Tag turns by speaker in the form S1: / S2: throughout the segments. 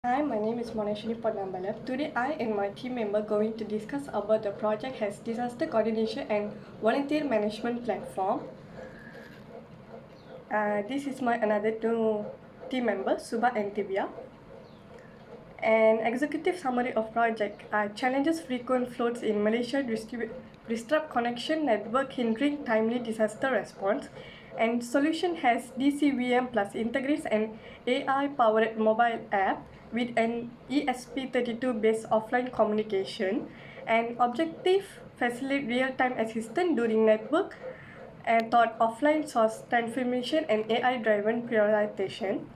S1: Hi, my name is Monashini Potnambalam. Today, I and my team member going to discuss about the project has disaster coordination and volunteer management platform. This is my another two team members, Suba and Tibia. An executive summary of project challenges frequent floods in Malaysia disrupt connection network hindering timely disaster response, and solution has DCVM plus integrates an AI powered mobile app with an ESP32 based offline communication and objective facilitate real-time assistance during network and thought offline source transformation and AI driven prioritization.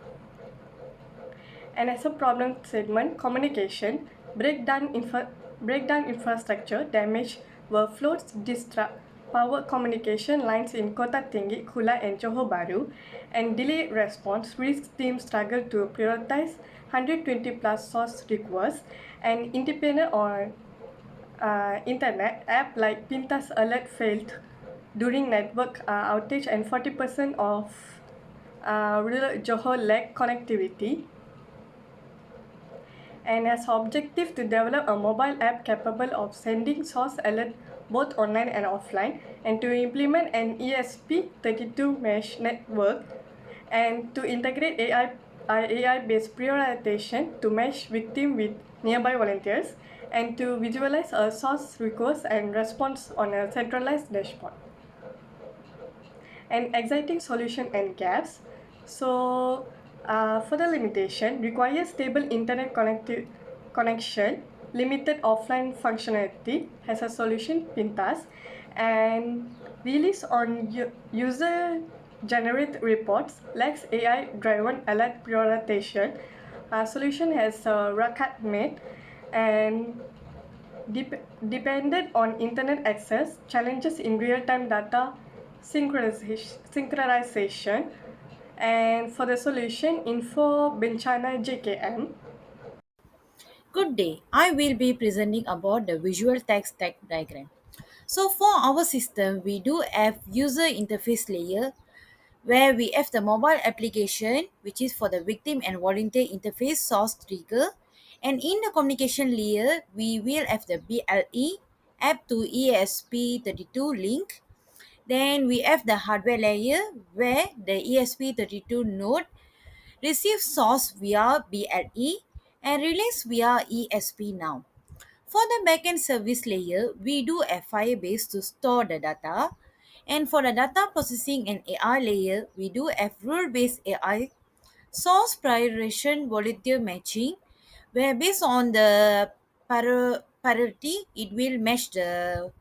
S1: And as a problem statement, communication, breakdown infrastructure, damage workflows, disrupt power communication lines in Kota Tinggi, Kula, and Johor Bahru, and delayed response, risk teams struggle to prioritize 120 plus source requests, and independent or internet app like Pintas Alert failed during network outage, and 40% of rural Johor lack connectivity, and has objective to develop a mobile app capable of sending source alert both online and offline, and to implement an ESP32 mesh network, and to integrate AI-based prioritization to mesh victim with nearby volunteers, and to visualize a source request and response on a centralized dashboard. And exciting solution and gaps. So for the limitation, requires stable internet connection, limited offline functionality, has a solution Pintas, and release on user generate reports, lacks AI driven alert prioritization. Solution has Rakat made, and depended on internet access, challenges in real-time data synchronization, and for the solution, Info Bencana JKM.
S2: Good day. I will be presenting about the visual text tag diagram. So for our system, we do have user interface layer where we have the mobile application which is for the victim and volunteer interface source trigger, and in the communication layer we will have the BLE app to ESP32 link. Then we have the hardware layer where the ESP32 node receives source via BLE and relays via ESP now. For the backend service layer, we do a Firebase to store the data. And for the data processing and AI layer, we do a rule-based AI source prioritization volunteer matching, where based on the priority, it will match the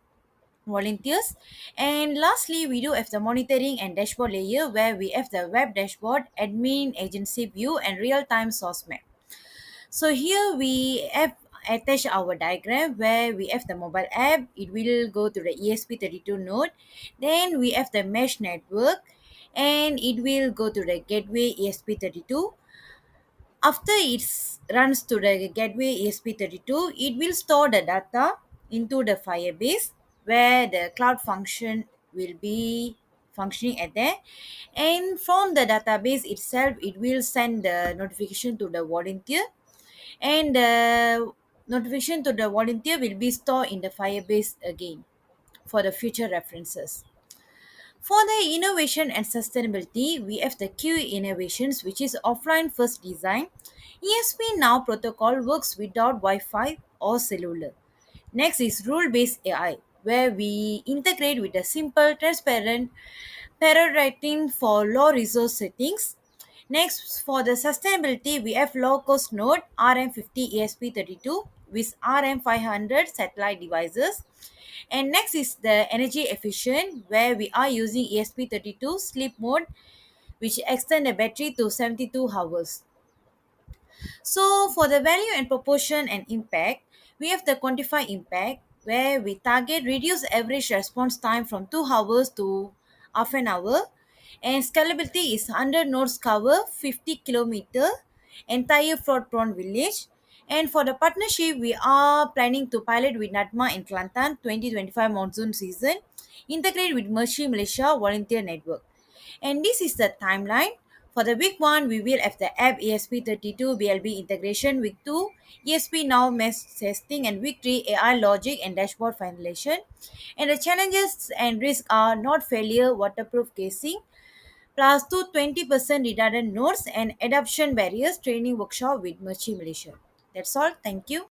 S2: volunteers. And lastly, we do have the monitoring and dashboard layer where we have the web dashboard, admin agency view, and real-time source map. So here we have attached our diagram where we have the mobile app. It will go to the ESP32 node. Then we have the mesh network and it will go to the gateway ESP32. After it runs to the gateway ESP32, it will store the data into the Firebase where the cloud function will be functioning at there. And from the database itself, it will send the notification to the volunteer, and the notification to the volunteer will be stored in the Firebase again for the future references. For the innovation and sustainability, we have the key innovations, which is offline first design. ESP now protocol works without Wi-Fi or cellular. Next is rule-based AI, where we integrate with a simple, transparent paradigm for low resource settings. Next, for the sustainability, we have low cost node RM50 ESP32 with RM500 satellite devices. And next is the energy efficient, where we are using ESP32 sleep mode, which extend the battery to 72 hours. So for the value and proportion and impact, we have the quantify impact where we target reduce average response time from 2 hours to half an hour, and scalability is 100 nodes cover 50 kilometer entire fraud prone village. And for the partnership, we are planning to pilot with Natma in Kelantan 2025 monsoon season, integrate with Mercy Malaysia volunteer network. And this is the timeline. For the week one, we will have the app ESP32 BLB integration. Week two, ESP now mesh testing, and week three, AI logic and dashboard finalization. And the challenges and risks are not failure, waterproof casing, plus to 20% redundant nodes and adoption barriers training workshop with Merchi Malaysia. That's all. Thank you.